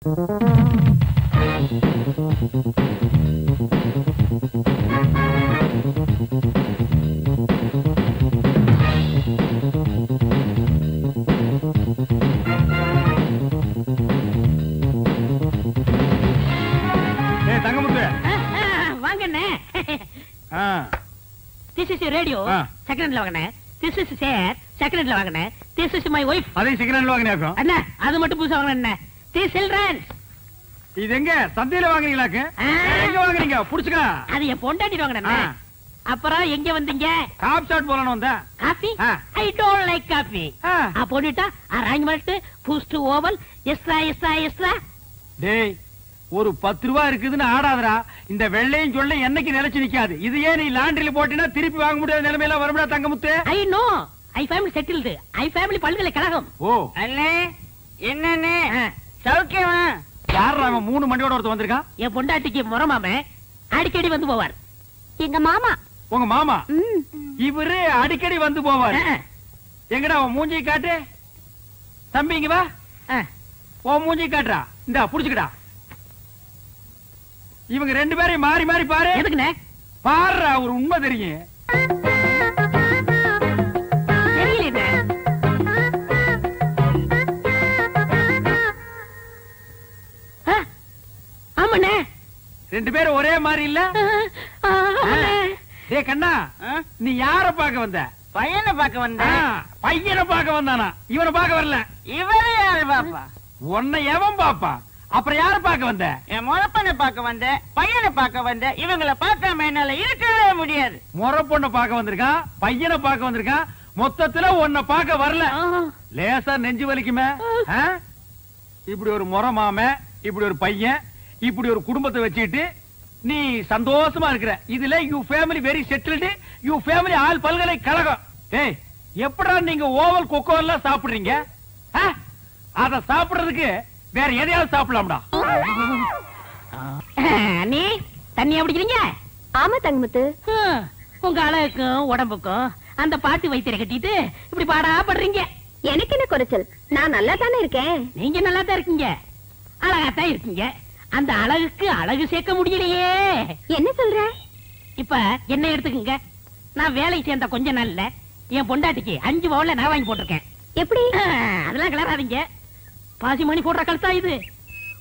This is your radio. Second hand வாங்கனே. This is chair. Second hand வாங்கனே. This is my wife. அதே second hand வாங்கனேக்கோ. அண்ணா அது மட்டும் புதுசா வாங்கனே. This children. இது எங்க சந்தையில வாங்குறீங்களாக்கு? எங்க வாங்குறீங்க? புடிச்சுக்க. அது என் பொண்டாட்டி வாங்கனே. அப்புறம் எங்க வந்தீங்க? காபி ஷாட் போறணும் வந்தா. Coffee? I don't like coffee. அப்போனிட்டா அரேஞ்ச்மென்ட் பூஸ்ட் ஓவல் எக்ஸ்ட்ரா. டேய் ஒரு 10 ரூபாய் இருக்குதுன்னு ஆடாதடா. இந்த வெள்ளையும் சொல்ல என்னைக்கு நிலைச்சு நிக்காது. இது ஏன் நீ லாண்டரியில போட்டினா திருப்பி வாங்க முடியாத நிலைமையில வரும்டா Thangamuthu. I know. I family settled. I family பல்கலைக்கழகம். ஓ அண்ணே என்னண்ணே சௌக்கியமா? யார் அவன் 3 மணியோட ஒருத்தர் வந்திருக்கான்? என் பொண்டாட்டிக்கு முறமாம அடிக்கடி வந்து போவார். எங்க மாமா. உங்க மாமா? இவரு அடிக்கடி வந்து போவார். எங்கடா உன் மூஞ்சி காட்டு. தம்பி இங்க வா. உன் மூஞ்சி காட்டுறா. இந்தா புடிச்சுக்கடா. இவங்க 2 பேரையும் மாறி மாறி பாரு. எதுக்குண்ணே? பாருடா ஒரு உண்மை தெரியும். தெரியல. ஆமாண்ணே 2 பேரும் ஒரே மாதிரி இல்ல? டேய் கண்ணா நீ யார பார்க்க வந்த? பையனை பார்க்க வந்தேன். பையனை பார்க்க வந்தானா? இவனை பார்க்க வரல. இவரு யாரு பாப்பா? உன்னை எவன் பாப்பா? அப்புறம் யார பார்க்க வந்த? என் முறப்பனை பார்க்க வந்தேன், பையனை பார்க்க வந்தேன். இவங்களை பார்க்காம என்னால இருக்கவே முடியாது. முறப்பொண்ணை பார்க்க வந்திருக்கான், பையனை பார்க்க வந்திருக்கான். மொத்தத்துல உன்னை பார்க்க வரல. லேசா நெஞ்சு வலிக்குமே. இப்படி ஒரு முறை மாம, இப்படி ஒரு பையன், இப்படி ஒரு குடும்பத்தை வச்சுட்டு நீ சந்தோஷமா இருக்கிற. இதுல you family very settled. You family all பல்கலைக்கழகம். டேய் எப்படா நீங்க ஓவல் கொக்கோ எல்லாம் சாப்பிடுறீங்க? அத சாப்பிடுறதுக்கு வேற எதையாவது சாப்பிடலாம்டா. நீ தண்ணியா பிடிக்கிறீங்க? ஆமா தங்கமுத்து. உங்க அழகுக்கும் உடம்புக்கும் அந்த பாட்டு வைத்தியரை கட்டிட்டு இப்படி பாடா படுறீங்க. எனக்கு என்ன குறைச்சல்? நான் நல்லா தானே இருக்கேன். நீங்க நல்லா தான் இருக்கீங்க, அழகாத்தான் இருக்கீங்க. அந்த அழகுக்கு அழகு சேர்க்க முடியலையே. என்ன சொல்ற? இப்ப என்ன எடுத்துக்கங்க. நான் வேலை சேர்ந்த கொஞ்ச நாள்ல என் பொண்டாட்டிக்கு 5 பவுன்ல நான் வாங்கி போட்டிருக்கேன். எப்படி? அதெல்லாம் கிளறாதீங்க. பாசி மணி போடுற கழுத்தா இது.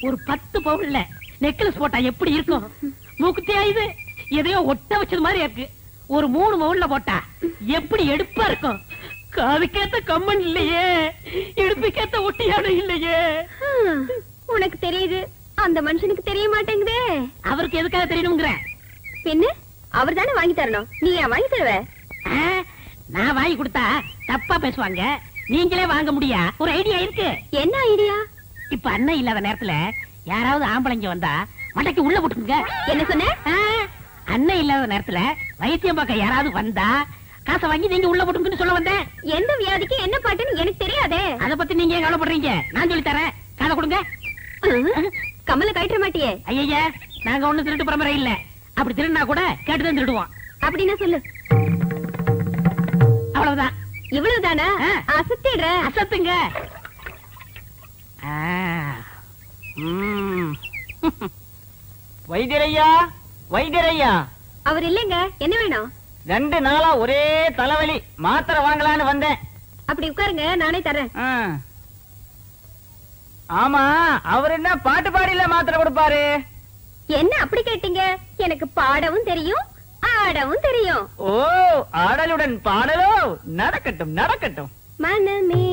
ஒரு 10 பவுன்ல நெக்லஸ் போட்டா எப்படி இருக்கும்? மூக்குத்தியா இது? எதையோ ஒட்ட வச்சது மாதிரி இருக்கு. ஒரு 3 பவுன்ல போட்டா எப்படி எடுப்பா இருக்கும்? காதுக்கேத்த கம்மன் இல்லையே, இடுப்புக்கேத்த ஒட்டியானம் இல்லையே. உனக்கு தெரியுது, அந்த மனுஷனுக்கு தெரிய மாட்டேங்குதே. அவருக்கு எதுக்காக தெரியணுங்கிற? பின்ன அவர் தானே வாங்கி தரணும். நீ ஏன் வாங்கி தருவ? நான் வாங்கி கொடுத்தா தப்பா பேசுவாங்க. நீங்களே வாங்க முடியா? ஒரு ஐடியா இருக்கு. என்ன ஐடியா? இப்ப அண்ணன் இல்லாத நேரத்துல யாராவது ஆம்பளைங்க வந்தா மண்டைக்கு உள்ள போட்டுங்க. என்ன சொன்ன? அண்ணன் இல்லாத நேரத்துல வைத்தியம் பார்க்க யாராவது வந்தா காசை வாங்கி நீங்க உள்ள போட்டுங்கன்னு சொல்ல வந்தேன். எந்த வியாதிக்கு என்ன பாட்டுன்னு எனக்கு தெரியாதே. அத பத்தி நீங்க ஏன் கவலைப்படுறீங்க? நான் சொல்லி தரேன். காதை கொடுங்க. கமல கழட்ட மாட்டியே? ஐயா நாங்க ஒண்ணு திருட்டு பரம்பரை இல்ல. அப்படி திருடினா கூட கேட்டுதான் திருடுவோம். அப்படின்னா சொல்லு. அவ்வளவுதான். இவ்வளவுதானா? அசத்திடுற. அசத்துங்க. வைத்தியரையா, வைத்தியரையா. அவர் இல்லங்க. என்ன வேணும்? 2 நாளா ஒரே தலைவலி. மாத்திரை வாங்கலான்னு வந்தேன். அப்படி உட்காருங்க, நானே தரேன். ஆமா, அவர் என்ன பாட்டு பாடியில மாத்திரை கொடுப்பாரு? என்ன அப்படி கேட்டீங்க? எனக்கு பாடவும் தெரியும், ஆடவும் தெரியும். ஓ, ஆடலுடன் பாடலோ? நடக்கட்டும் நடக்கட்டும். மனமே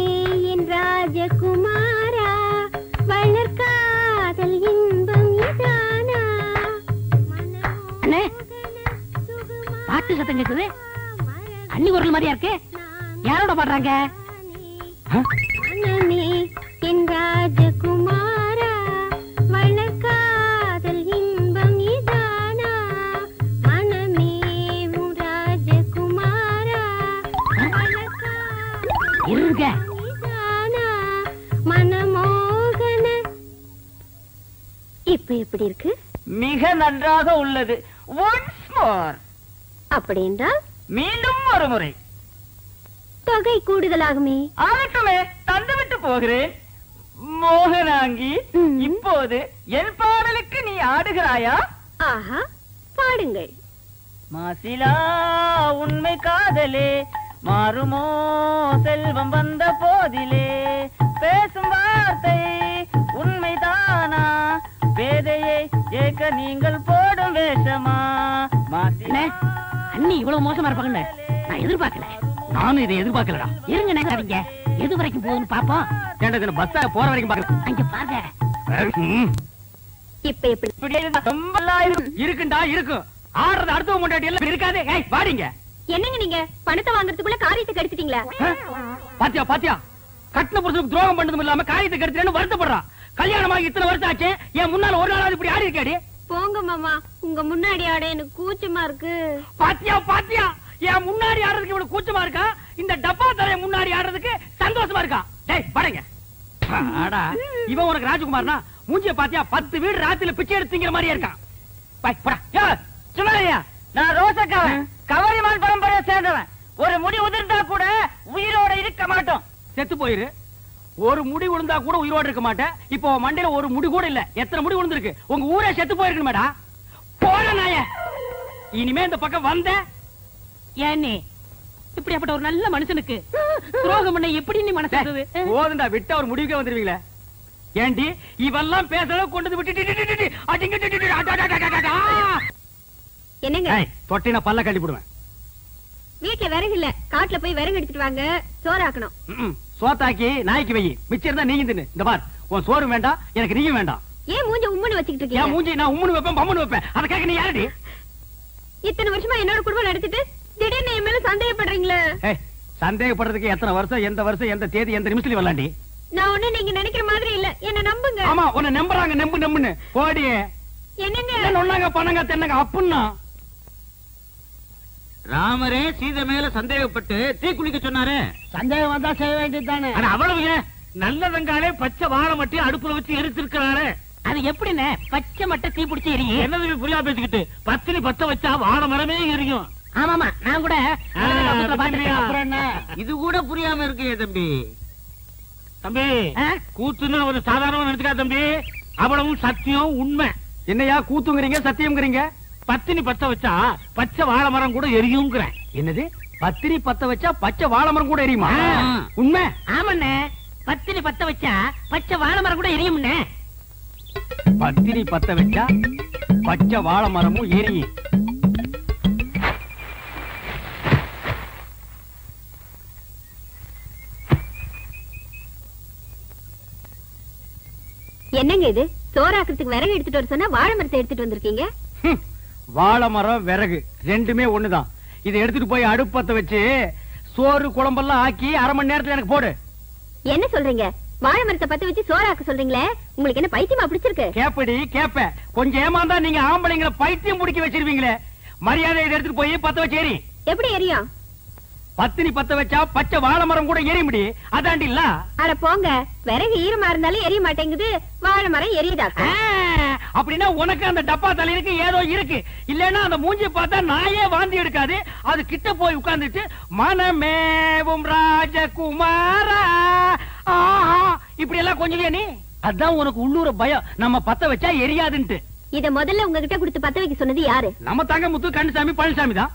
என் ராஜகுமாரா, வளர்காதல் இன்பம் இதானா? அண்ணே பாட்டு சத்தம் கேக்குது. அண்ணி குரல் மாதிரியா இருக்கு. யாரோட பாடுறாங்க? மனமே என் ராஜகுமாரா, வளர்காதல் இன்பம் இதானா? மனமே உன் ராஜகுமாரா, இருங்க. மனமோகன. இப்ப எப்படி இருக்கு? மிக நன்றாக உள்ளது. Once more. அப்படி என்றால் மீண்டும் ஒரு முறை. தொகை கூடுதலாகுமே. ஆகட்டுமே, தந்துவிட்டு போகிறேன். மோகனாங்கி, இப்போது என் பாடலுக்கு நீ ஆடுகிறாயா? ஆஹா, பாடுங்கள். மாசிலா உண்மை காதலே மாறுமோ செல்வம் வந்த போதிலே, பேசும் வார்த்தை உண்மைதானா, வேதையை ஏற்க நீங்கள் போடும் வேஷமா? அண்ணே, அண்ணி இவ்வளவு மோசமா இருப்பாங்கன்னு நான் எதிர்பார்க்கல. நானும் இதை எதிர்பார்க்கலடா. இருங்க நினைக்காதீங்க, எது வரைக்கும் போகுதுன்னு பாப்போம். ஏன்டா பஸ்ஸா போற வரைக்கும் பாக்கலாம். அங்க பாருங்க. இப்ப எப்படி? இப்படி இருந்தா ரொம்ப நல்லா இருக்கும். இருக்குண்டா இருக்கும். ஆடுறது அடுத்த முன்னாடி எல்லாம் இருக்காது. ஏய் வாடிங்க. என்னங்க நீங்க பணத்தை வாங்குறதுக்குள்ள காரியத்தை கெடுத்துட்டீங்களா? பாத்தியா பாத்தியா, கட்டின புருஷனுக்கு துரோகம் பண்ணதும் இல்லாம காரியத்தை கெடுத்துறேன்னு வருத்தப்படுறான். கல்யாணமாக இத்தனை வருஷம் ஆச்சு, என் முன்னால ஒரு நாளாவது இப்படி ஆடி இருக்காடி. போங்க மாமா, உங்க முன்னாடி ஆட எனக்கு கூச்சமா இருக்கு. பாத்தியா பாத்தியா, என் முன்னாடி ஆடுறதுக்கு இவ்வளவு கூச்சமா இருக்கா, இந்த டப்பா தலைய முன்னாடி ஆடுறதுக்கு சந்தோஷமா இருக்கா. டேய் பாருங்க. ஆடா, இவன் உனக்கு ராஜகுமார்னா மூஞ்சிய பாத்தியா 10 வீடு ராத்திரில பிச்சை எடுத்துங்கிற மாதிரியே இருக்கான். பாய் போடா. யோ சும்மாரியா, நான் ரோசக்காவன், கவரிமான் பரம்பரையை சேர்ந்தவன். ஒரு முடி உதிர்ந்தா கூட உயிரோட இருக்க மாட்டோம். செத்து போயிரு. ஒரு முடி விழுந்தா கூட உயிரோடு இருக்க மாட்டேன். இப்போ மண்டையில ஒரு முடி கூட இல்ல. எத்தனை முடி விழுந்திருக்கு? உங்க ஊரே செத்து போயிருக்கு மேடா. போன நாய, இனிமே இந்த பக்கம் வந்த ஏன்னே இப்படிப்பட்ட ஒரு நல்ல மனுஷனுக்கு துரோகம் பண்ண எப்படி நீ மனசு வருது? போதுண்டா, விட்டா ஒரு முடிவுக்கே வந்துருவீங்களே. ஏண்டி இவெல்லாம் பேசுறத கொண்டு விட்டு என்னங்க தொட்டினா பல்ல கட்டி போடுவேன். வீட்டுல விறகு இல்ல, காட்டுல போய் விறகு எடுத்துட்டு வாங்க, சோறாக்கணும். சோத்தாக்கி நாய்க்கு வை, மிச்சம் இருந்தா நீங்க தின்னு. இந்த பார், உன் சோறு வேண்டாம், எனக்கு நீயும் வேண்டாம். ஏன் மூஞ்ச உம்முன்னு வச்சுக்கிட்டு என் இருக்கீங்க? மூஞ்சி நான் உம்முன்னு வைப்பேன், பம்முன்னு வைப்பேன். அதை கேட்க நீ யாருடி? இத்தனை வருஷமா என்னோட குடும்பம் நடத்திட்டு திடீர்னு என் மேல சந்தேகப்படுறீங்களே. சந்தேகப்படுறதுக்கு எத்தனை வருஷம், எந்த வருஷம், எந்த தேதி, எந்த நிமிஷத்துல வரலாண்டி? நான் ஒண்ணு நீங்க நினைக்கிற மாதிரி இல்ல, என்ன நம்புங்க. ஆமா, உன்னை நம்புறாங்க, நம்புன்னு போடி. என்னங்க ஒன்னாங்க பண்ணங்க தென்னங்க அப்புன்னா. ராமரே சீதை மேல சந்தேகப்பட்டு தீ குளிக்க சொன்னாரு. சந்தேகம் வந்தா செய்ய வேண்டியதுதானே. அவ்வளவு நல்ல வெங்காலே பச்சை வாழை மட்டும் அடுப்புல வச்சு எரிச்சிருக்கிறாரு. அது எப்படின்னு பச்சை மட்டை தீ பிடிச்சி எரியும்? என்னது புரியா பேசிக்கிட்டு, பத்தினி பத்த வச்சா வாழை மரமே எரியும். ஆமாமா, நான் கூட அப்புறம் என்ன? இது கூட புரியாம இருக்கு தம்பி. தம்பி, கூத்துன்னு ஒரு சாதாரண நினைச்சுக்கா தம்பி, அவ்வளவும் சத்தியம் உண்மை. என்னையா கூத்துங்கிறீங்க, சத்தியம்ங்கிறீங்க? பத்தினி பத்த வச்சா பச்சை வாழை மரம் கூட எரியுங்கிறேன். என்னது, பத்திரி பத்த வச்சா பச்சை வாழை மரம் கூட எரியுமா? உண்மை? ஆமாண்ணே, பத்தினி பத்த வச்சா பச்சை வாழை மரம் கூட எரியும்ண்ணே. பத்திரி பத்த வச்சா பச்சை வாழை மரமும் எரியும். என்னங்க இது, சோறாக்குறதுக்கு விறகு எடுத்துட்டு வர சொன்னா வாழை மரத்தை எடுத்துட்டு வந்திருக்கீங்க. வாழை மரம் விறகு ரெண்டுமே ஒண்ணுதான். இதை எடுத்துட்டு போய் அடுப்பத்த வச்சு சோறு குழம்பெல்லாம் ஆக்கி 1/2 மணி நேரத்துல எனக்கு போடு. என்ன சொல்றீங்க? வாழை மரத்தை பத்த வச்சு சோறாக்க சொல்றீங்களே, உங்களுக்கு என்ன பைத்தியமா பிடிச்சிருக்கு? கேப்படி கேப்ப, கொஞ்சம் ஏமாந்தா நீங்க ஆம்பளைங்களை பைத்தியம் முடிக்க வச்சிருவீங்களே. மரியாதை இதை எடுத்துட்டு போய் பத்த வச்சு எரி. எப்படி எரியும்? பத்தினி பத்த வச்சா பச்சை வாழை மரம் கூட எரிய முடி. அதாண்டி இல்ல. அட போங்க, விறகு ஈரமா இருந்தாலும் எரிய மாட்டேங்குது, வாழை மரம் எரியுதாக்கா? அப்படின்னா உனக்கு அந்த டப்பா தலையிருக்கு ஏதோ இருக்கு. இல்லன்னா அந்த மூஞ்சி பார்த்தா நாயே வாந்தி எடுக்காது. அது கிட்ட போய் உட்கார்ந்துட்டு மனமேவும் ராஜகுமாரா இப்படி எல்லாம் கொஞ்சம் நீ. அதான் உனக்கு உள்ளூர பயம், நம்ம பத்த வச்சா எரியாதுன்ட்டு. இத முதல்ல உங்ககிட்ட கொடுத்து பத்த வைக்க சொன்னது யாரு? நம்ம தங்க முத்து கண்ணுசாமி பழனிசாமி தான்.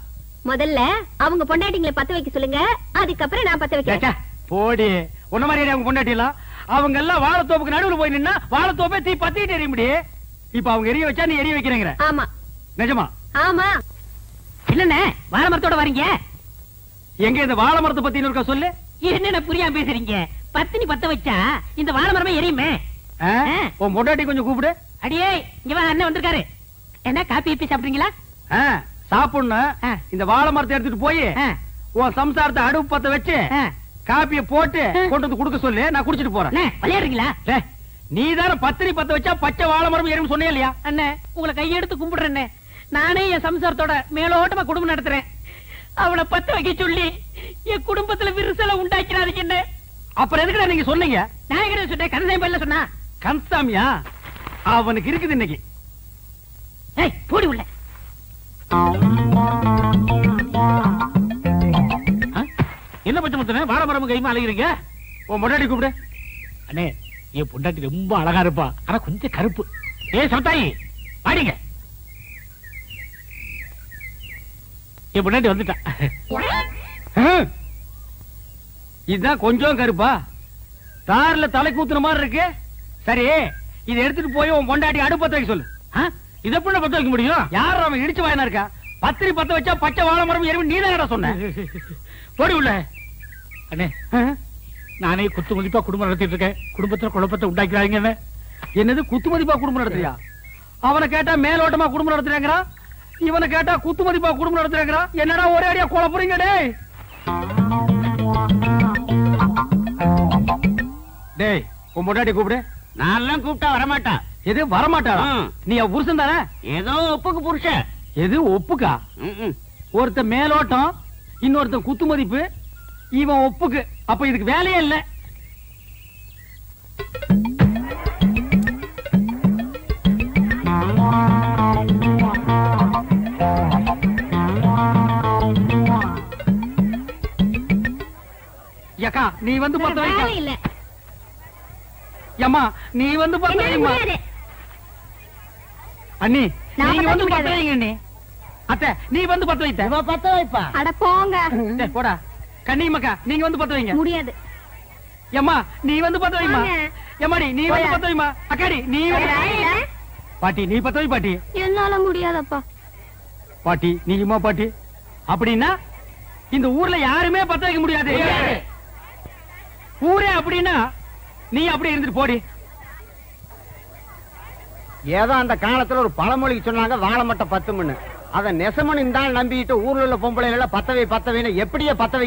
முதல்ல அவங்க பொண்டாட்டிங்களை பத்த வைக்க சொல்லுங்க, அதுக்கப்புறம் நான் பத்த வைக்கிறேன். போடி, உன்ன மாதிரி அவங்க பொண்டாட்டிலாம் அவங்க எல்லாம் வாழைத்தோப்புக்கு நடுவுல போய் நின்னா வாழைத்தோப்பே தீ பத்திட்டு எரிய முடியும். இப்ப அவங்க எரிய வச்சா நீ எரிய வைக்கிறேங்கிற? ஆமா. நிஜமா? ஆமா. இல்லண்ணே, வாழை மரத்தோட வரீங்க. எங்க இந்த வாழை மரத்தை பத்தி இருக்க சொல்லு. என்ன புரியாம பேசுறீங்க? பத்தினி பத்த வச்சா இந்த வாழை மரமே எரியுமே. உன் பொண்டாட்டி கொஞ்சம் கூப்பிடு. அடியே இங்க வா, அண்ணன் வந்திருக்காரு. என்ன காப்பி இப்பி சாப்பிடுறீங்களா? சாப்பிடணும். இந்த வாழை மரத்தை எடுத்துட்டு போய் உன் சம்சாரத்தை அடுப்பு பத்த வச்சு காப்பிய போட்டு கொண்டு வந்து குடுக்க சொல்லு, நான் குடிச்சிட்டு போறேன். விளையாடுறீங்களா? நீ தானே பத்திரி பத்த வச்சா பச்சை வாழை மரம் எறும் சொன்னே இல்லையா? அண்ணே, உங்களை கையெடுத்து கும்பிடுறேன். நானே என் சம்சாரத்தோட மேலோட்டமா குடும்பம் நடத்துறேன். அவளை பத்த வைக்க சொல்லி என் குடும்பத்துல விரிசலை உண்டாக்கிறாதீங்க. என்ன அப்புறம் எதுக்குடா நீங்க சொன்னீங்க? நான் என்ன சொன்னேன்? கந்தசாமி பல்ல சொன்னா. கந்தசாமியா? அவனுக்கு இருக்குது இன்னைக்கு. போடி உள்ள. என்ன பச்சை முத்தனே வாழை மரம் கைமா அலைகிறீங்க? உன் முன்னாடி கூப்பிடு. அண்ணே, என் பொண்டாட்டி ரொம்ப அழகா இருப்பா, ஆனா கொஞ்சம் கருப்பு. ஏ சமத்தாயி பாடிங்க. என் பொண்டாட்டி வந்துட்டா. இதுதான் கொஞ்சம் கருப்பா, தார்ல தலை கூத்துன மாதிரி இருக்கு. சரி, இதை எடுத்துட்டு போய் உன் பொண்டாட்டி அடுப்பத்த வைக்க சொல்லு. இதை எப்படி பத்த வைக்க முடியும்? யார் அவன் இடிச்சு வாயனா இருக்கா? பத்திரி பத்த வச்சா பச்சை வாழை மரம் எருமை நீதான் சொன்ன. போடி உள்ள. அண்ணே, நானே குத்து மதிப்பா குடும்பம் நடத்திட்டு இருக்கேன். குடும்பத்துல குழப்பத்தை உண்டாக்கிறாங்க. என்னது குத்து மதிப்பா குடும்பம் நடத்துறியா? அவனை கேட்டா மேலோட்டமா குடும்பம் நடத்துறாங்கறா, இவனை கேட்டா குத்து மதிப்பா குடும்பம் நடத்துறாங்கறா. என்னடா ஒரே அடியா குழப்புறீங்க டேய்? டேய், உன் பொண்டாட்டி கூப்பிடு. நான் கூப்பிட்டா வரமாட்டா. எது வரமாட்டா? நீ புருஷன் தானே? ஏதோ ஒப்புக்கு புருஷன். எது ஒப்புக்கா? ஒருத்த மேலோட்டம், இன்னொருத்த குத்து மதிப்பு, இவன் ஒப்புக்கு. அப்ப இதுக்கு வேலையே இல்ல. யக்கா, நீ வந்து பத்த வைக்க. இல்ல அம்மா, நீ வந்து பத்த வைமா. அண்ணி, நீங்க வந்து பத்த வைங்க. அண்ணி, அத்தை, நீ வந்து பத்த வைத்த. இவ பத்த வைப்பா. அட போங்க. டேய் போடா. கண்ணியம்மாக்கா, நீங்க வந்து பத்த வைங்க. முடியாது. அம்மா, நீ வந்து பத்த வைமா. வாங்க. எம்மாடி, நீ வந்து பத்த வைமா. அக்காடி, நீ வந்து. இல்ல. பாட்டி, நீ பத்த வை பாட்டி. என்னால முடியாதப்பா. பாட்டி, நீயுமா பாட்டி? அப்படின்னா இந்த ஊர்ல யாருமே பத்த வைக்க முடியாது. ஊரே அப்படின்னா நீ அப்படி இருந்துட்டு போடி. ஏதோ அந்த காலத்துல ஒரு பழமொழிக்கு சொன்னாங்க, வாழை மட்டை 10 மணி. அத நெசமன் இந்த ஆள் நம்பிட்டு ஊர்ல உள்ள பொம்பளை எல்லாம் பத்தவை பத்தவைன்னு எப்படியே பத்த வைக்க